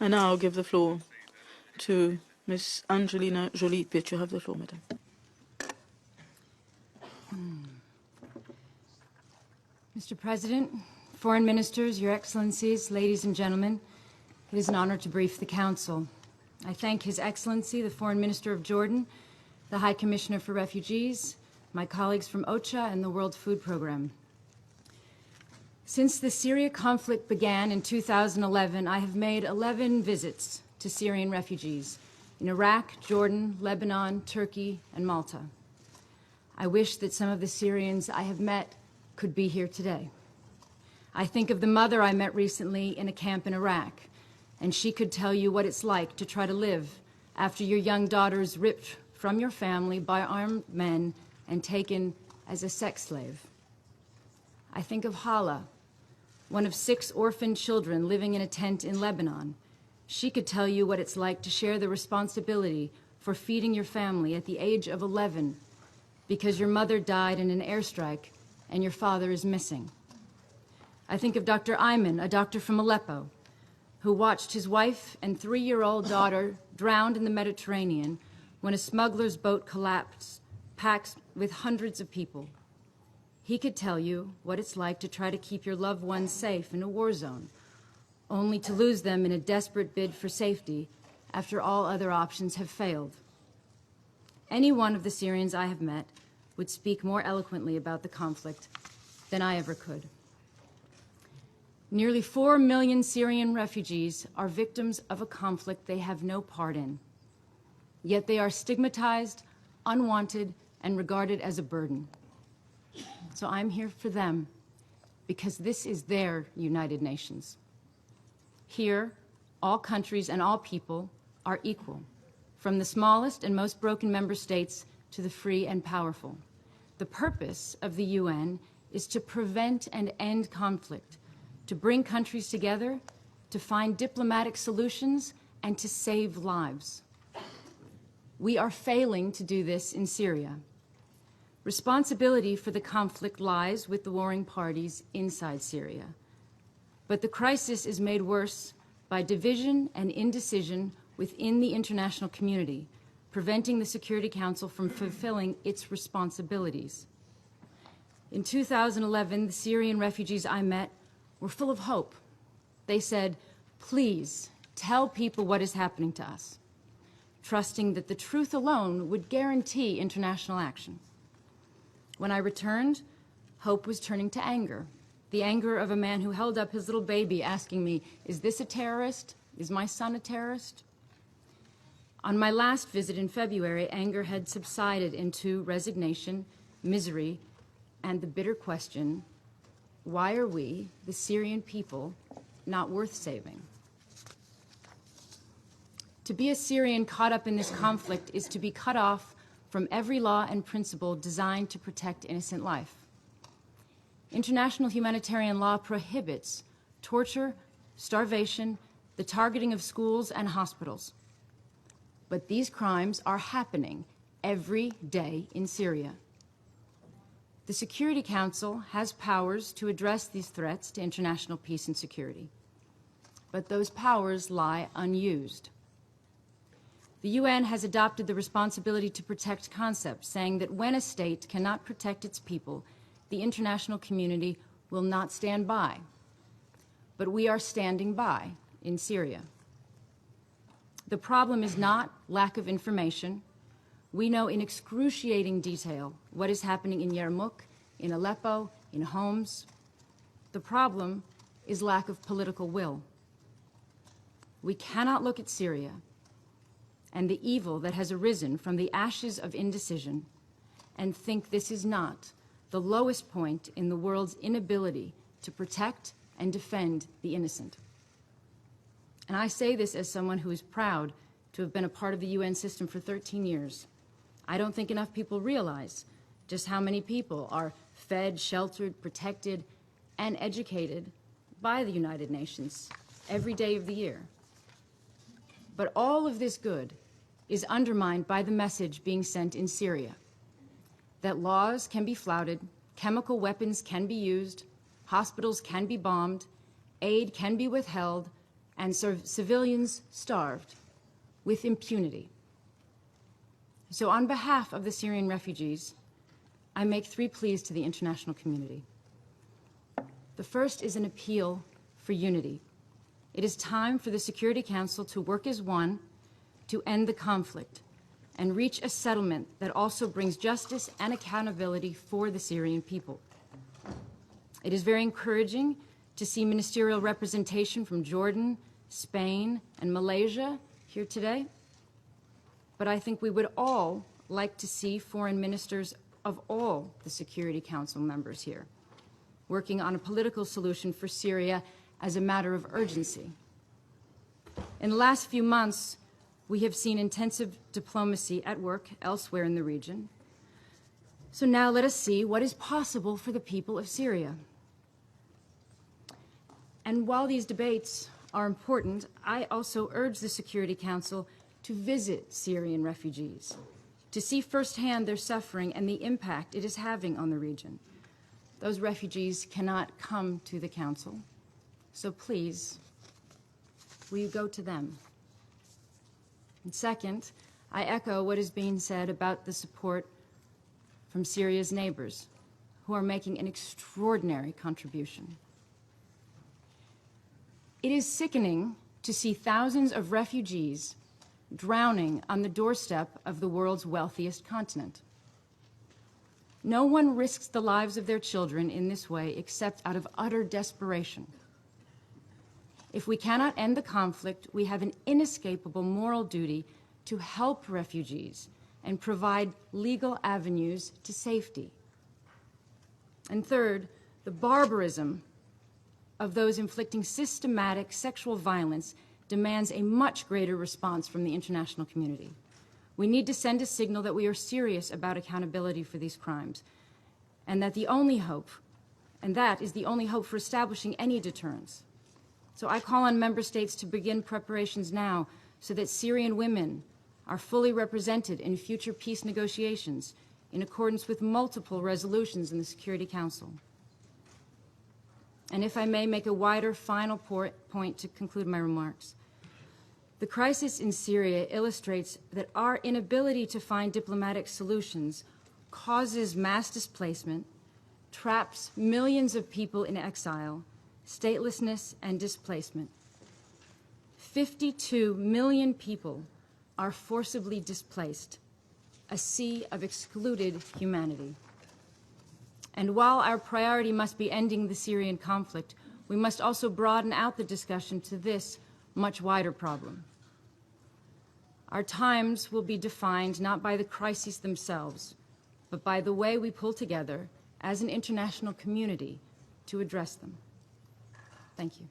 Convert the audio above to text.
I now give the floor to Ms. Angelina Jolie Pitt. You have the floor, madam. Mr. President, foreign ministers, your excellencies, ladies and gentlemen, it is an honor to brief the Council. I thank His Excellency, the Foreign Minister of Jordan, the High Commissioner for Refugees, my colleagues from OCHA and the World Food Programme. Since the Syria conflict began in 2011, I have made 11 visits to Syrian refugees in Iraq, Jordan, Lebanon, Turkey, and Malta. I wish that some of the Syrians I have met could be here today. I think of the mother I met recently in a camp in Iraq, and she could tell you what it's like to try to live after your young daughter is ripped from your family by armed men and taken as a sex slave. I think of Hala, one of 6 orphaned children living in a tent in Lebanon. She could tell you what it's like to share the responsibility for feeding your family at the age of 11 because your mother died in an airstrike and your father is missing. I think of Dr. Ayman, a doctor from Aleppo, who watched his wife and 3-year-old daughter drowned in the Mediterranean when a smuggler's boat collapsed, packed with hundreds of people. He could tell you what it's like to try to keep your loved ones safe in a war zone, only to lose them in a desperate bid for safety after all other options have failed. Any one of the Syrians I have met would speak more eloquently about the conflict than I ever could. Nearly 4 million Syrian refugees are victims of a conflict they have no part in. Yet they are stigmatized, unwanted, and regarded as a burden. So I'm here for them, because this is their United Nations. Here, all countries and all people are equal, from the smallest and most broken member states to the free and powerful. The purpose of the UN is to prevent and end conflict, to bring countries together, to find diplomatic solutions, and to save lives. We are failing to do this in Syria. Responsibility for the conflict lies with the warring parties inside Syria. But the crisis is made worse by division and indecision within the international community, preventing the Security Council from fulfilling its responsibilities. In 2011, the Syrian refugees I met were full of hope. They said, "Please tell people what is happening to us," trusting that the truth alone would guarantee international action. When I returned, hope was turning to anger, the anger of a man who held up his little baby asking me, "Is this a terrorist? Is my son a terrorist?" On my last visit in February, anger had subsided into resignation, misery, and the bitter question, why are we, the Syrian people, not worth saving? To be a Syrian caught up in this conflict is to be cut off from every law and principle designed to protect innocent life. International humanitarian law prohibits torture, starvation, the targeting of schools and hospitals. But these crimes are happening every day in Syria. The Security Council has powers to address these threats to international peace and security, but those powers lie unused. The UN has adopted the responsibility to protect concept, saying that when a state cannot protect its people, the international community will not stand by. But we are standing by in Syria. The problem is not lack of information. We know in excruciating detail what is happening in Yarmouk, in Aleppo, in Homs. The problem is lack of political will. We cannot look at Syria and the evil that has arisen from the ashes of indecision and think this is not the lowest point in the world's inability to protect and defend the innocent. And I say this as someone who is proud to have been a part of the UN system for 13 years. I don't think enough people realize just how many people are fed, sheltered, protected, and educated by the United Nations every day of the year. But all of this good is undermined by the message being sent in Syria, that laws can be flouted, chemical weapons can be used, hospitals can be bombed, aid can be withheld, and civilians starved with impunity. So on behalf of the Syrian refugees, I make 3 pleas to the international community. The first is an appeal for unity. It is time for the Security Council to work as one to end the conflict and reach a settlement that also brings justice and accountability for the Syrian people. It is very encouraging to see ministerial representation from Jordan, Spain, and Malaysia here today. But I think we would all like to see foreign ministers of all the Security Council members here, working on a political solution for Syria as a matter of urgency. In the last few months, we have seen intensive diplomacy at work elsewhere in the region. So now let us see what is possible for the people of Syria. And while these debates are important, I also urge the Security Council to visit Syrian refugees, to see firsthand their suffering and the impact it is having on the region. Those refugees cannot come to the Council, so please, will you go to them? And second, I echo what is being said about the support from Syria's neighbors, who are making an extraordinary contribution. It is sickening to see thousands of refugees drowning on the doorstep of the world's wealthiest continent. No one risks the lives of their children in this way except out of utter desperation. If we cannot end the conflict, we have an inescapable moral duty to help refugees and provide legal avenues to safety. And third, the barbarism of those inflicting systematic sexual violence demands a much greater response from the international community. We need to send a signal that we are serious about accountability for these crimes, and that that is the only hope for establishing any deterrence. So I call on member states to begin preparations now so that Syrian women are fully represented in future peace negotiations in accordance with multiple resolutions in the Security Council. And if I may make a wider final point to conclude my remarks, the crisis in Syria illustrates that our inability to find diplomatic solutions causes mass displacement, traps millions of people in exile, statelessness, and displacement. 52 million people are forcibly displaced, a sea of excluded humanity. And while our priority must be ending the Syrian conflict, we must also broaden out the discussion to this much wider problem. Our times will be defined not by the crises themselves, but by the way we pull together as an international community to address them. Thank you.